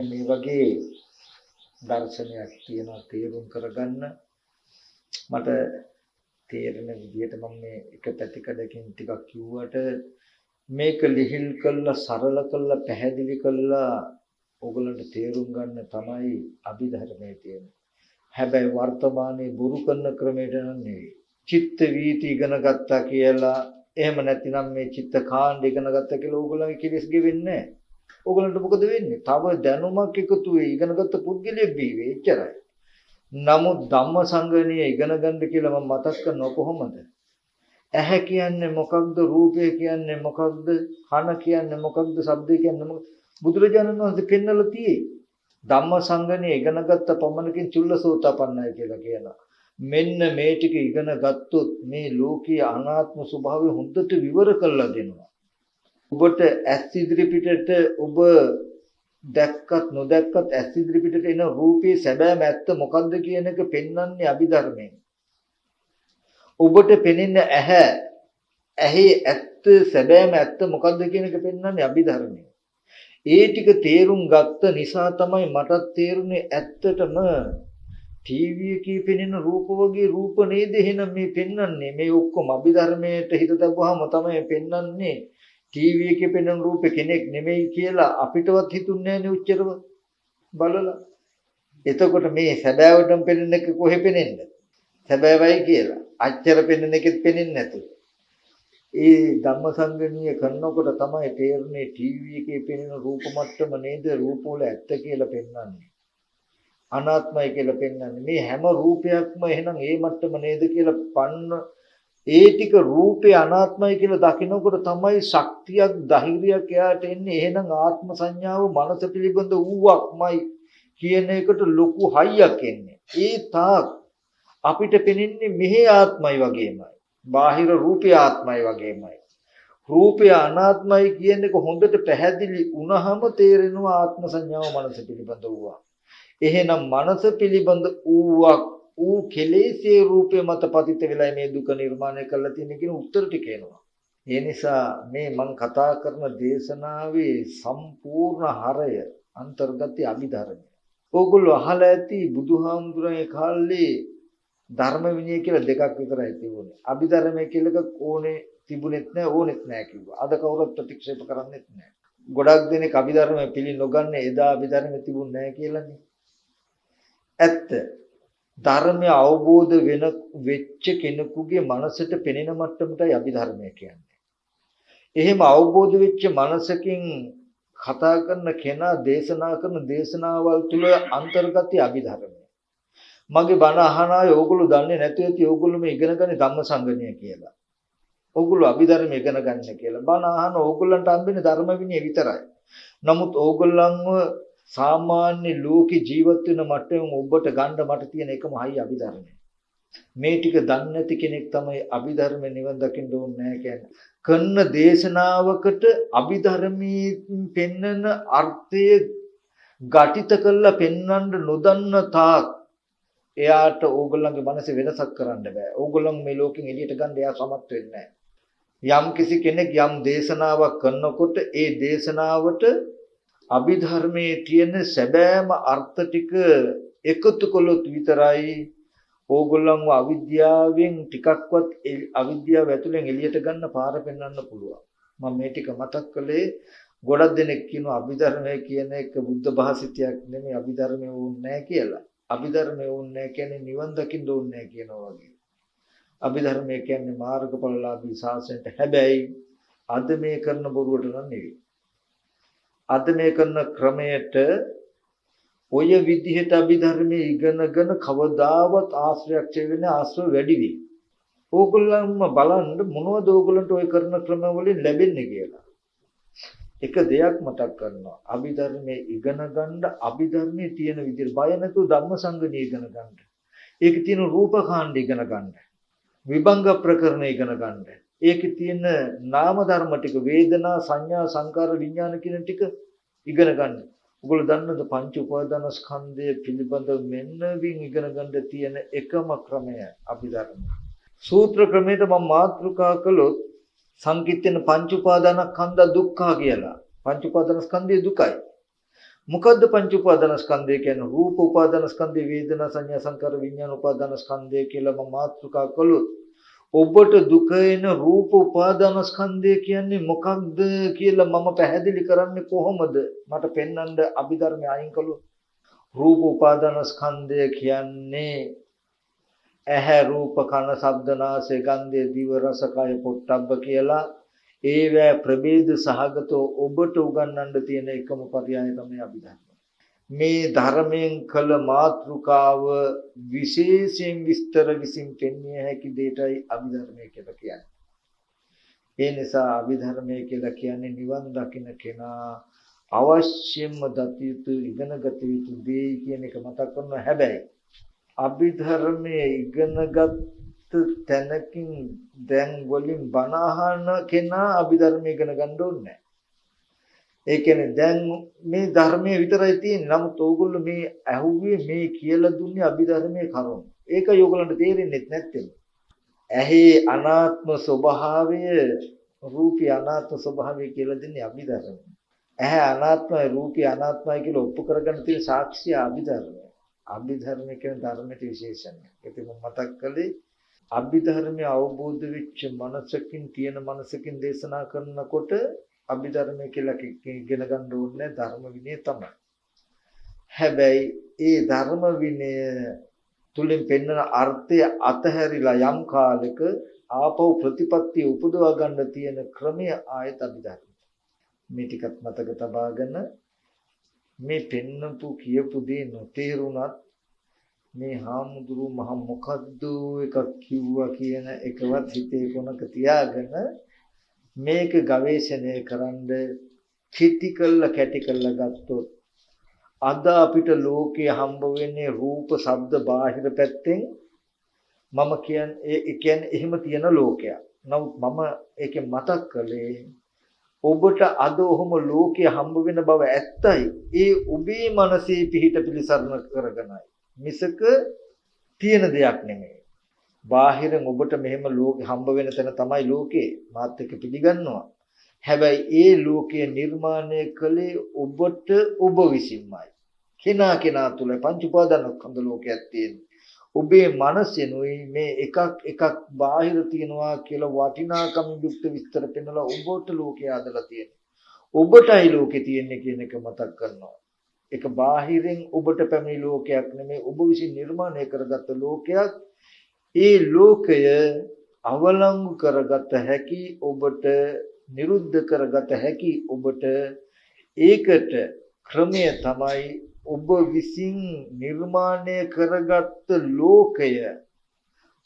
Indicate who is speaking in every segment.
Speaker 1: මේ වගේ දර්ශනයක් තියෙනවා තේරුම් කරගන්න මට තේරෙන විදිහට මම මේ එක පැතිකඩකින් ටිකක් කිව්වට මේක ලිහිල් කළා සරල කළා පැහැදිලි කළා ඕගොල්ලන්ට තේරුම් ගන්න තමයි අභිධර්මයේ තියෙන්නේ. හැබැයි වර්තමානයේ බුරු කරන ක්‍රමයට නෙවෙයි. චිත්ත වීති ඉගෙන ගත්තා කියලා එහෙම නැතිනම් මේ චිත්ත කාණ්ඩ ඉගෙන ගත්තා කියලා ඕගොල්ලන්ගේ කෙලෙස් ගෙවෙන්නේ නැහැ. ඕගොල්ලන්ට මොකද වෙන්නේ? තව දැනුමක් එකතු වෙයි ඉගෙනගත්ත පුද්ගලයෙක් බීවේ එච්චරයි. නමුත් ධම්මසංගණිය ඉගෙන ගන්න කියලා මම මතක් කරනවා කොහොමද? ඇහැ කියන්නේ මොකක්ද? රූපය කියන්නේ මොකක්ද? කන කියන්නේ මොකක්ද? ශබ්දය කියන්නේ මොකක්ද? බුදුරජාණන් වහන්සේ පෙන්වලා තියෙයි. ධම්මසංගණිය ඉගෙනගත්ත පමණකින් චුල්ලසෝතපන්නයි කියලා කියනවා. මෙන්න මේ ටික ඉගෙන ගත්තොත් මේ ලෝකීය අනාත්ම ස්වභාවය හොඳට විවර කරලා දෙනවා. ඔබට ඇස් ඉදිරි පිටට ඔබ දැක්කත් නොදැක්කත් ඇස් ඉදිරි පිටට එන රූපේ සැබෑම ඇත්ත මොකද්ද කියන එක පෙන්වන්නේ අභිධර්මයෙන්. ඔබට පෙනෙන ඇහි ඇත්ත සැබෑම ඇත්ත මොකද්ද කියන එක පෙන්වන්නේ අභිධර්මයෙන්. ඒ ටික තේරුම් ගත්ත නිසා තමයි මටත් තේරුනේ ඇත්තටම ටීවී එකේ පෙනෙන රූප වගේ රූප නේද එහෙනම් මේ පෙන්වන්නේ මේ ඔක්කොම අභිධර්මයට හිත දැබුවාම තමයි පෙන්වන්නේ ටීවී එකේ පෙනෙන රූප කෙනෙක් නෙමෙයි කියලා අපිටවත් හිතුන්නේ නැහැ නේ උච්චරව බලලා. එතකොට මේ සැබෑවටම පෙනෙන එක කොහෙ පෙනෙන්නේ? සැබෑවයි කියලා. අච්චර පෙනෙන එකෙත් පෙනෙන්නේ නැතුව. ඒ ධම්මසංගණීය කරනකොට තමයි තේරෙන්නේ ටීවී එකේ පෙනෙන රූප මට්ටම නේද රූප වල ඇත්ත කියලා පෙන්වන්නේ. අනාත්මයි කියලා පෙන්වන්නේ. මේ හැම රූපයක්ම එහෙනම් ඒ මට්ටම නේද කියලා පන්න ඒ ටික රූපේ අනාත්මයි කියලා දකිනකොට තමයි ශක්තියක් ධෛර්යයක් එයාට එන්නේ. එහෙනම් ආත්ම සංඥාව මනස පිළිබඳ ඌවක්මයි කියන එකට ලොකු හයියක් එන්නේ. ඒ තාක් අපිට පෙනෙන්නේ මෙහි ආත්මයි වගේමයි. බාහිර රූපේ ආත්මයි වගේමයි. රූපය අනාත්මයි කියන එක හොඳට පැහැදිලි වුණාම තේරෙනවා ආත්ම සංඥාව මනස පිළිබඳ ඌවා. එහෙනම් මනස පිළිබඳ ඌවක් ඌ කෙලෙසේ රූපේ මත පතිත වෙලා මේ දුක නිර්මාණය කරලා තියෙන කියන උත්තර ටික එනවා. ඒ නිසා මේ මම කතා කරන දේශනාවේ සම්පූර්ණ හරය අන්තර්ගතය අභිධර්මය. ඕගොල්ලෝ අහලා ඇති බුදුහාමුදුරන්ගේ කාලේ ධර්ම විනය කියලා දෙකක් විතරයි තිබුණේ. අභිධර්මය කියලා එකක් ඕනේ තිබුණෙත් නැහැ ඕනෙත් නැහැ කිව්වා. අද කවුරුත් ප්‍රතික්ෂේප කරන්නේත් නැහැ. ගොඩක් දෙනෙක් අභිධර්මය පිළි නොගන්නේ එදා අභිධර්මය තිබුණ නැහැ කියලානේ. ඇත්ත. ධර්මය අවබෝධ වෙච්ච කෙනෙකුගේ මනසට පෙනෙන මට්ටමටයි අභිධර්මය කියන්නේ. එහෙම අවබෝධ වෙච්ච මනසකින් කතා කරන කෙනා දේශනා කරන දේශනාවල් තුල අන්තර්ගතය අභිධර්මය. මගේ බණ අහන අය ඕගොල්ලෝ දන්නේ නැති ඇති ඕගොල්ලෝ මේ ඉගෙන ගන්නේ ධම්මසංගණිය කියලා. ඕගොල්ලෝ අභිධර්ම ඉගෙන ගන්න කියලා. බණ අහන ඕගොල්ලන්ට හම්බෙන්නේ ධර්ම විනය විතරයි. නමුත් ඕගොල්ලන්ව සාමාන්‍ය ලෝකේ ජීවත් වෙන මට්ටමින් ඔබට ගන්න මට තියෙන එකම හයි අභිධර්මය. මේ ටික දන්නේ නැති කෙනෙක් තමයි අභිධර්ම නිවන් දකින්න ඕනේ නැහැ කියන්නේ. කන්න දේශනාවකට අභිධර්මයේ පෙන්නන අර්ථය ගටිත කරලා පෙන්වන්න නොදන්න තාක් එයාට ඕගොල්ලන්ගේ මනසේ වෙනසක් කරන්න බෑ. ඕගොල්ලන් මේ ලෝකෙන් එළියට ගන්න එයා සමත් වෙන්නේ නැහැ. යම් කිසි කෙනෙක් යම් දේශනාවක් කරනකොට ඒ දේශනාවට අභිධර්මයේ තියෙන සැබෑම අර්ථ ටික එකතු කළොත් විතරයි ඕගොල්ලන්ව අවිද්‍යාවෙන් ටිකක්වත් අවිද්‍යාව ඇතුලෙන් එළියට ගන්න පාර පෙන්වන්න පුළුවන්. මම මේ ටික මතක් කළේ ගොඩක් දෙනෙක් කියනවා අභිධර්මය කියන එක බුද්ධ භාෂිතයක් නෙමෙයි අභිධර්මය වුන්නේ නැහැ කියලා. අභිධර්මය වුන්නේ නැහැ කියන්නේ නිවන් දකින්න ඕනේ නැහැ කියනවා වගේ. අභිධර්මය කියන්නේ මාර්ගඵලලාභී ශාසනයට. හැබැයි අද මේ කරන බොරුවට නම් නෙවෙයි. අද මේ කරන ක්‍රමයට ඔය විදිහට අභිධර්මයේ ඉගෙනගෙන කවදාවත් ආශ්‍රයයක් වෙන්නේ ආශ්‍රව වැඩි වෙයි. ඕගොල්ලන්ම බලන්න මොනවද ඕගොල්ලන්ට ඔය කරන ක්‍රම වලින් ලැබෙන්නේ කියලා. එක දෙයක් මතක් කරනවා. අභිධර්මයේ ඉගෙන ගන්න අභිධර්මයේ තියෙන විදිහට බය නැතුව ධම්මසංගණිය ඉගෙන ගන්න. ඒකේ තියෙන රූපකාණ්ඩ ඉගෙන ගන්න. විභංග ප්‍රකරණ ඉගෙන ගන්න. ඒකේ තියෙන නාම ධර්ම ටික වේදනා සංඥා සංකාර විඥාන කියන ටික ඉගෙන ගන්න. ඔයගොල්ලෝ දන්නද පංච උපාදාන ස්කන්ධය පිළිබඳව මෙන්නවින් ඉගෙන ගන්න තියෙන එකම ක්‍රමය අභිධර්ම. සූත්‍ර ක්‍රමයට මම මාතෘකා කළොත් සංකිට්ඨන පංච උපාදානස්කන්ධ දුක්ඛ කියලා. පංච උපාදානස්කන්ධය දුකයි. මොකද්ද පංච උපාදානස්කන්ධය කියන්නේ? රූප උපාදානස්කන්ධය, වේදනා සංඥා සංකාර විඥාන උපාදානස්කන්ධය කියලා මම මාතෘකා කළොත් ඔබට දුක එන රූප උපාදානස්කන්ධය කියන්නේ මොකක්ද කියලා මම පැහැදිලි කරන්නේ කොහොමද? මට පෙන්වන්න අභිධර්මය අයින් කළොත් රූප උපාදානස්කන්ධය කියන්නේ ඇහැ රූප කන ශබ්ද නාසය ගන්ධය දිව රස කය පොට්ටබ්බ කියලා ඒවැ ප්‍රභේද සහගතව ඔබට උගන්වන්න තියෙන එකම පරයය තමයි අභිධර්ම. මේ ධර්මයෙන් කළ මාතෘකාව විශේෂයෙන් විස්තර විසින් පෙන්විය හැකි දෙයටයි අභිධර්මය කියලා කියන්නේ. ඒ නිසා අභිධර්මය කියලා කියන්නේ නිවන් දකින්න කෙනා අවශ්‍යම දත යුතු ඉගෙන ගත යුතු දේ කියන එක මතක් කරනවා. හැබැයි අභිධර්මයේ ඉගෙනගත් තැනකින් දැන් වලින් බණ අහන කෙනා අභිධර්මය ඉගෙන ගන්න ඕනේ නැහැ. ඒ කියන්නේ දැන් මේ ධර්මයේ විතරයි තියෙන්නේ. නමුත් ඕගොල්ලෝ මේ ඇහුවේ මේ කියලා දුන්නේ අභිධර්මයේ කරුණ. ඒක ඕගොල්ලන්ට තේරෙන්නේ නැත්තේ. ඇහි අනාත්ම ස්වභාවය, රූපී අනාත්ම ස්වභාවය කියලා දෙන්නේ අභිධර්මය. ඇහැ අනාත්මයි, රූපී අනාත්මයි කියලා ඔප්පු කරගන්න තියෙන සාක්ෂිය අභිධර්මය. අභිධර්මය කියන ධර්මයට විශේෂණයි. ඒක මම මතක් කළේ අභිධර්මය අවබෝධ වෙච්ච මනසකින් තියෙන මනසකින් දේශනා කරනකොට අභිධර්මය කියලා ඉගෙන ගන්න ඕනේ ධර්ම විනය තමයි. හැබැයි ඒ ධර්ම විනය තුලින් පෙන්වන අර්ථය අතහැරිලා යම් කාලෙක ආපහු ප්‍රතිපත්තිය උපදවා ගන්න තියෙන ක්‍රමය ආයත අභිධර්ම. මේ ටිකත් මතක තබාගෙන මේ පෙන්නපු කියපු දේ නොතේරුණත් මේ හාමුදුරු මහ මොකද්ද එකක් කිව්වා කියන එකවත් හිතේ කොනක තියාගෙන මේක ගවේෂණය කරන්න කැටි කළා ගත්තොත් අද අපිට ලෝකයේ හම්බ වෙන්නේ රූප ශබ්ද බාහිර පැත්තෙන් මම කියන්නේ එහෙම තියෙන ලෝකයක්. නමුත් මම ඒකේ මතක් කළේ ඔබට අද ඔහොම ලෝකයේ හම්බ වෙන බව ඇත්තයි. ඒ ඔබේ මනසේ පිහිට පිළිසරණ කරගෙනයි. මිසක තියෙන දෙයක් නෙමෙයි. බාහිරින් ඔබට මෙහෙම ලෝකෙ හම්බ වෙන තැන තමයි ලෝකේ. මාත් එක්ක පිළිගන්නවා. හැබැයි ඒ ලෝකය නිර්මාණය කළේ ඔබට ඔබ විසින්මයි. කෙනා තුල පංච උපාදානස්කන්ධ ලෝකයක් තියෙනවා. ඔබේ මනසෙනුයි මේ එකක් බාහිර තියනවා කියලා වටිනාකම් යුක්ත විස්තර පෙන්නලා ඔබට ලෝකය ආදලා තියෙනවා. ඔබටයි ලෝකේ තියෙන්නේ කියන එක මතක් කරනවා. ඒක බාහිරින් ඔබට පැමිණි ලෝකයක් නෙමෙයි, ඔබ විසින් නිර්මාණය කරගත්ත ලෝකයක්. ඒ ලෝකය අවලංගු කරගත හැකි, ඔබට නිරුද්ධ කරගත හැකි, ඔබට ඒකට ක්‍රමය තමයි ඔබ විසින් නිර්මාණය කරගත්ත ලෝකය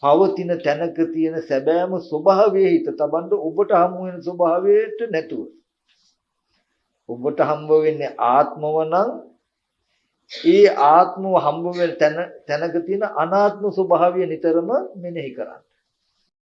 Speaker 1: පවතින තැනක තියෙන සැබෑම ස්වභාවයේ හිත තබන්න ඔබට හමු වෙන ස්වභාවයට නැතුව. ඔබට හම්බ වෙන්නේ ආත්මව නම් ඒ ආත්මව හම්බ වෙන තැනක තියෙන අනාත්ම ස්වභාවය නිතරම මෙනෙහි කරන්න.